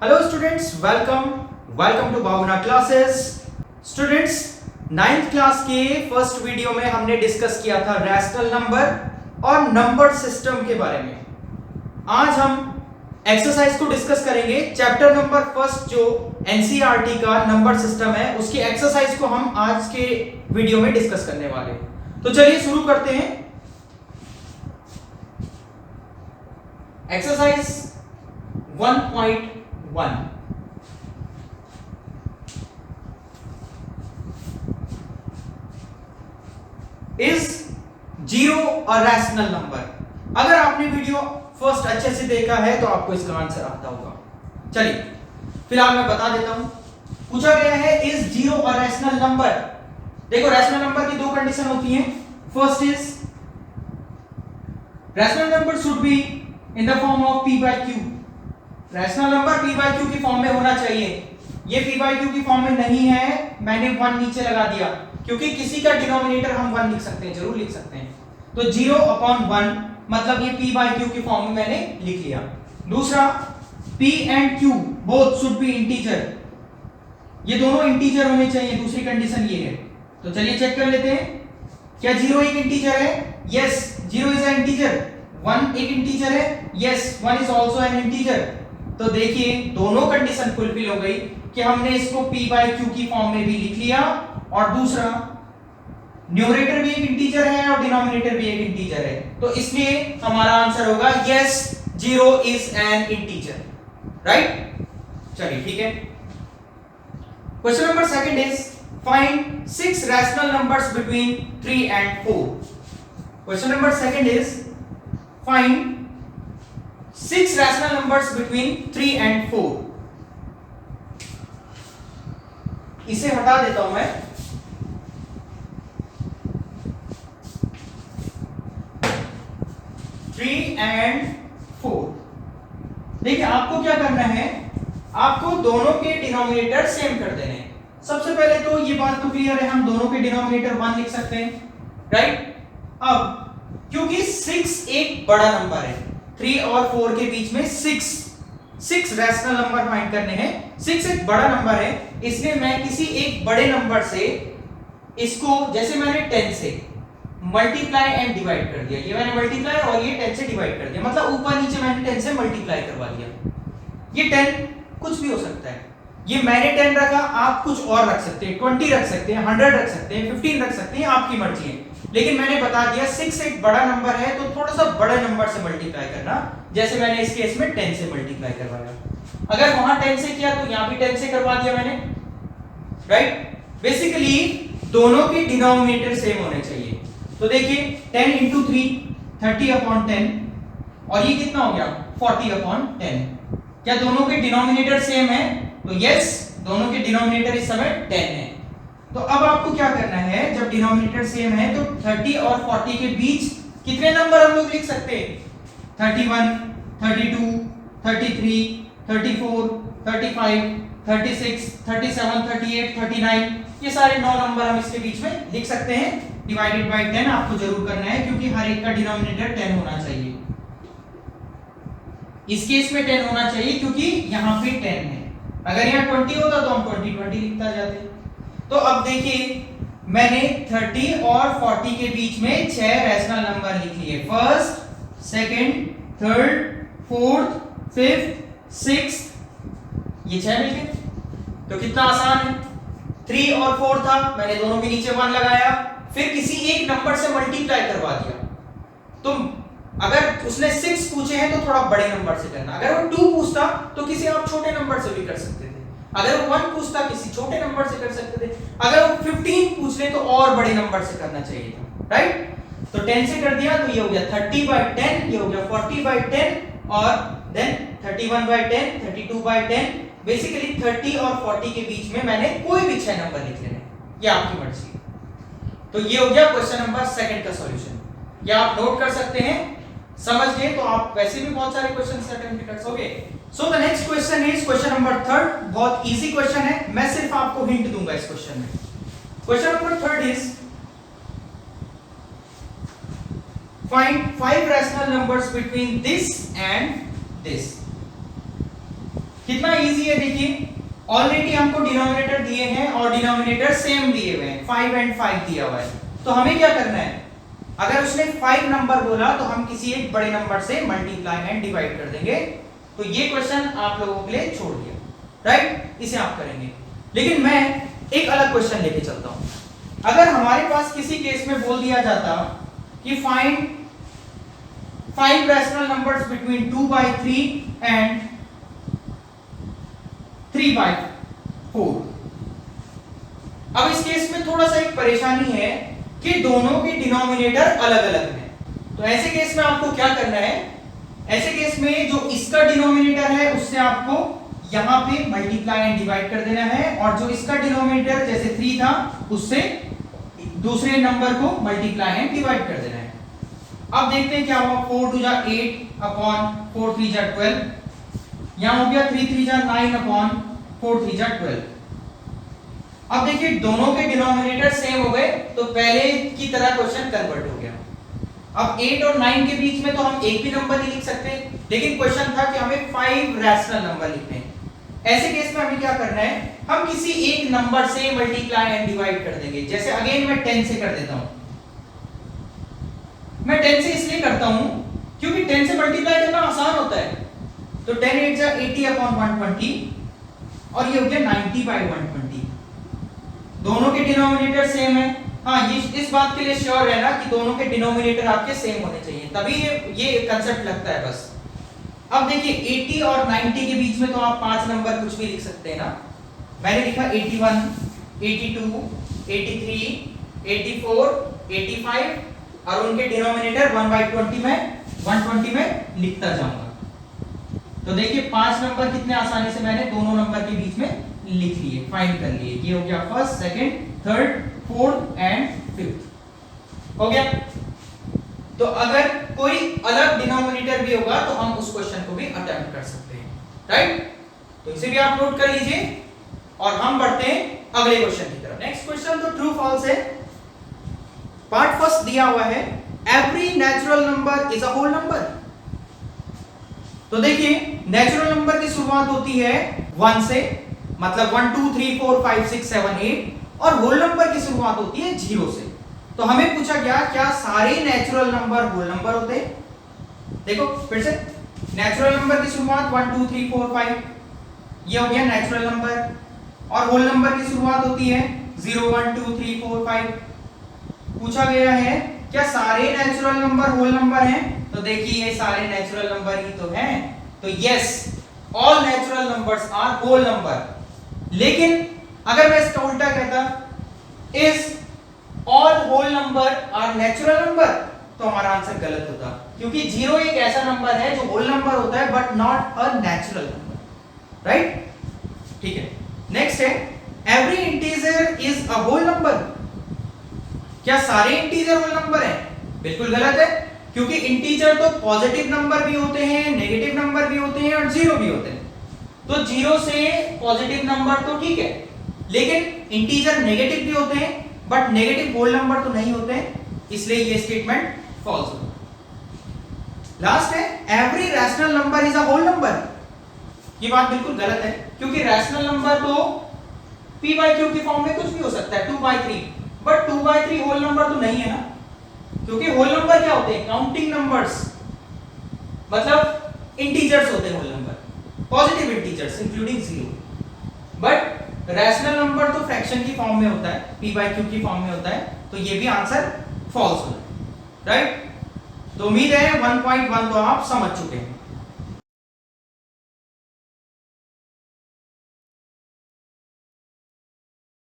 Hello students, welcome to Bhavna classes. Students, 9th class के first video में हमने discuss किया था रैशनल नंबर और नंबर सिस्टम के बारे में। आज हम एक्सरसाइज को डिस्कस करेंगे। चैप्टर नंबर फर्स्ट जो एनसीईआरटी का नंबर सिस्टम है उसकी एक्सरसाइज को हम आज के वीडियो में डिस्कस करने वाले हैं। तो चलिए शुरू करते हैं। Exercise 1.1 is zero a rational number. अगर आपने वीडियो फर्स्ट अच्छे से देखा है तो आपको इसका आंसर आता होगा। चलिए फिलहाल मैं बता देता हूं। पूछा गया है is zero a rational number. देखो, रैशनल नंबर की दो कंडीशन होती हैं। First is rational number should be in the form of p by q। Rational number p by q की फॉर्म में होना चाहिए। ये p by q की फॉर्म में नहीं है, मैंने 1 नीचे लगा दिया क्योंकि किसी का डिनोमिनेटर हम 1 लिख सकते हैं, जरूर लिख सकते हैं। तो 0/1 मतलब ये p by q की फॉर्म में मैंने लिख लिया। दूसरा, p and q both should be integer. ये दोनों इंटीजर होने चाहिए, दूसरी कंडीशन ये है। तो चलिए चेक कर लेते हैं, क्या 0 एक इंटीजर है? Yes, 0 is an integer. 1 एक इंटीजर है? Yes, 1 is also an integer. तो देखिए दोनों कंडीशन फुलफिल हो गई कि हमने इसको p by q की फॉर्म में भी लिख लिया और दूसरा न्यूमरेटर भी एक इंटीजर है और डिनोमिनेटर भी एक इंटीजर है। तो इसलिए हमारा आंसर होगा yes, 0 is an integer. Right? चलिए ठीक है। Question number second is find 6 rational numbers between 3 and 4। Question number second is find 6 rational numbers between 3 and 4। इसे हटा देता हूं मैं। Three and 4। देखिए आपको क्या करना है, आपको दोनों के डिनोमिनेटर सेम कर देने हैं। सबसे पहले तो ये बात तो क्लियर है, हम दोनों के डिनोमिनेटर 1 लिख सकते हैं। राइट? अब क्योंकि 6 एक बड़ा नंबर है, 3 और 4 के बीच में 6 रैशनल नंबर फाइंड करने हैं। 6 एक बड़ा नंबर है, इसलिए मैं किसी एक बड़े नंबर से इसको, जैसे मैंने 10 से मल्टीप्लाई एंड डिवाइड कर दिया, ये मैंने मल्टीप्लाई और ये 10 से डिवाइड कर दिया, मतलब ऊपर नीचे मैंने 10 से मल्टीप्लाई करवा दिया। ये 10 कुछ भी हो सकता है, ये मैंने 10 रखा, आप कुछ और रख सकते हैं, 20 रख सकते हैं, 100 रख सकते हैं, 15 रख सकते हैं, आपकी मर्जी है। लेकिन मैंने बता दिया 6 एक बड़ा नंबर है तो थोड़ा सा बड़े नंबर से मल्टीप्लाई करना, जैसे मैंने इस केस में 10 से मल्टीप्लाई करवाया। अगर वहां 10 से किया तो यहां भी 10 से करवा दिया मैंने। राइट? बेसिकली दोनों के डिनोमिनेटर सेम होने चाहिए। तो देखिए 10 into 3 30/10 और ये कितना हो गया 40/10। क्या दोनों के डिनोमिनेटर सेम है? तो यस, दोनों के डिनोमिनेटर इस समय 10 है। तो अब आपको क्या करना है, जब डिनोमिनेटर सेम है तो 30 और 40 के बीच कितने नंबर हम लोग लिख सकते हैं? 31, 32, 33, 34, 35, 36, 37, 38, 39, ये सारे 9 नंबर हम इसके बीच में लिख सकते हैं। डिवाइडेड बाय 10 आपको जरूर करना है क्योंकि हर एक का डिनोमिनेटर 10 होना चाहिए। इस केस में 10 होना चाहिए क्योंकि यहाँ पे 10 है। अगर यहाँ 20 होता तो हम 20 लिखता जाते। तो अब देखिए मैंने 30 और 40 के बीच में 6 रैशनल नंबर लिख लिए। First, second, third, fourth, fifth, sixth, ये 6 मिल गए। तो कितना आसान है। 3 और 4 था, मैंने दोनों के नीचे 1 लगाया, फिर किसी एक नंबर से मल्टीप्लाई करवा दिया। तो अगर उसने 6 पूछे हैं तो थोड़ा बड़े नंबर से करना, अगर वो 2 पूछता तो किसी आप छोटे नंबर से भी कर सकते थे, अगर वो 1 पूछता किसी छोटे नंबर से कर सकते थे, अगर वो 15 पूछ ले तो और बड़े नंबर से करना चाहिए था। राइट? तो 10 से कर दिया तो ये हो गया 30/10, ये हो गया 40/10 और देन 31/10, 32/10। बेसिकली 30 और 40 के बीच में मैंने कोई भी 6 नंबर लिख लेने, ये आपकी मर्जी है। तो ये हो गया क्वेश्चन नंबर सेकंड का सॉल्यूशन। या आप नोट कर सकते हैं, समझ गए तो आप वैसे भी बहुत सारे क्वेश्चन अटेम्प्ट कर सकोगे। So the next question is question number third. बहुत इजी क्वेश्चन है, मैं सिर्फ आपको हिंट दूंगा इस क्वेश्चन में। Question number third is find 5 rational numbers between this and this. कितना इजी है देखिए, ऑलरेडी हमको डिनोमिनेटर दिए हैं और डिनोमिनेटर सेम दिए हुए हैं, 5 एंड 5 दिया हुआ है। तो हमें क्या करना है, अगर उसने 5 नंबर बोला तो हम किसी एक बड़े नंबर से मल्टीप्लाई एंड डिवाइड कर देंगे। तो ये क्वेश्चन आप लोगों के लिए छोड़ दिया, राइट, इसे आप करेंगे। लेकिन मैं एक अलग क्वेश्चन लेके चलता हूं। अगर हमारे पास किसी केस में बोल दिया जाता कि find 5 rational numbers between 2/3 and 3/4। अब इस केस में थोड़ा सा एक परेशानी है कि दोनों के डिनोमिनेटर अलग अलग हैं। तो ऐसे केस में आपको क्या करना है, ऐसे केस में जो इसका डिनोमिनेटर है उससे आपको यहां पे मल्टीप्लाई एंड डिवाइड कर देना है, और जो इसका डिनोमिनेटर जैसे 3 था उससे दूसरे नंबर को मल्टीप्लाई एंड डिवाइड कर देना है। अब देखते हैं क्या हुआ, 4 2 जा 8 अपॉन 4 3 जा 12, यहां हो गया 3 3 जा 9 अपॉन 4 3 जा 12। अब देखिए दोनों के डिनोमिनेटर सेम हो गए, तो पहले की तरह क्वेश्चन कन्वर्ट हो गया। अब 8 और 9 के बीच में तो हम एक भी नंबर नहीं लिख सकते, लेकिन क्वेश्चन था कि हमें 5 रैशनल नंबर लिखने हैं। ऐसे केस में हमें क्या करना है, हम किसी एक नंबर से मल्टीप्लाई एंड डिवाइड कर देंगे। जैसे अगेन मैं 10 से कर देता हूं। मैं 10 से इसलिए करता हूं क्योंकि 10 से मल्टीप्लाई करना आसान होता है। तो 10 8 जा 80 अपॉन 120, और ये हो गया 90/120। दोनों के डिनोमिनेटर सेम है। हाँ, ये इस बात के लिए श्योर रहना कि दोनों के डिनोमिनेटर आपके सेम होने चाहिए, तभी ये कंसेप्ट लगता है बस। अब देखिए 80 और 90 के बीच में तो आप 5 नंबर कुछ भी लिख सकते हैं ना। मैंने लिखा 81, 82, 83, 84, 85, और उनके डिनोमिनेटर 1/20 में 120 में लिखता जाऊंगा। तो देखिए 5 नंबर कितने आसानी से मैंने दोनों नंबर के बीच में लिख लिए, फाइंड कर लिए। ये हो गया first, second, third, fourth and fifth, हो गया। तो अगर कोई अलग डिनोमिनेटर भी होगा तो हम उस क्वेश्चन को भी अटेम्प्ट कर सकते हैं, राइट। तो इसे भी आप नोट कर लीजिए, और हम बढ़ते हैं अगले क्वेश्चन की तरफ। नेक्स्ट क्वेश्चन तो ट्रू फॉल्स है। पार्ट फर्स्ट दिया हुआ है, every natural number is a whole number. तो देखिए नेचुरल नंबर की शुरुआत होती है 1 से, मतलब 1 2 3 4 5 6 7 8, और होल नंबर की शुरुआत होती है 0 से। तो हमें पूछा गया क्या सारे नेचुरल नंबर होल नंबर होते हैं। देखो फिर से, नेचुरल नंबर की शुरुआत 1 2 3 4 5, ये हो गया नेचुरल नंबर, और होल नंबर की शुरुआत होती है 0 1 2 3 4 5। पूछा गया है क्या सारे नेचुरल नंबर होल नंबर हैं। तो देखिए ये सारे नेचुरल नंबर ही तो हैं, तो yes, all natural numbers are whole number. लेकिन अगर मैं इसका उल्टा कहता, is all whole number are natural number, तो हमारा आंसर गलत होता, क्योंकि 0 एक ऐसा नंबर है जो होल नंबर होता है but not a natural number, right. ठीक है, नेक्स्ट है, every integer is a whole number. क्या सारे इंटीजर होल नंबर हैं? बिल्कुल गलत है, क्योंकि इंटीजर तो पॉजिटिव नंबर भी होते हैं, नेगेटिव नंबर भी होते हैं, और जीरो भी होते हैं। तो 0 से पॉजिटिव नंबर तो ठीक है, लेकिन इंटीजर नेगेटिव भी होते हैं, बट नेगेटिव होल नंबर तो नहीं होते हैं, इसलिए ये स्टेटमेंट फॉल्स होगा। लास्ट है, every rational number is a whole number. ये बात बिल्कुल गलत है, क्योंकि रैशनल नंबर तो p/q की फॉर्म में कुछ भी हो सकता है, 2/3, बट 2/3 होल नंबर तो नहीं है ना, क्योंकि होल नंबर क्या होते हैं, काउंटिंग नंबर्स, मतलब इंटीजर्स होते हैं whole number, positive integers including 0। But rational number तो फ्रैक्शन की फॉर्म में होता है, p/q की फॉर्म में होता है, तो ये भी आंसर फॉल्स होगा, राइट। तो उम्मीद है 1.1 तो आप समझ चुके हैं।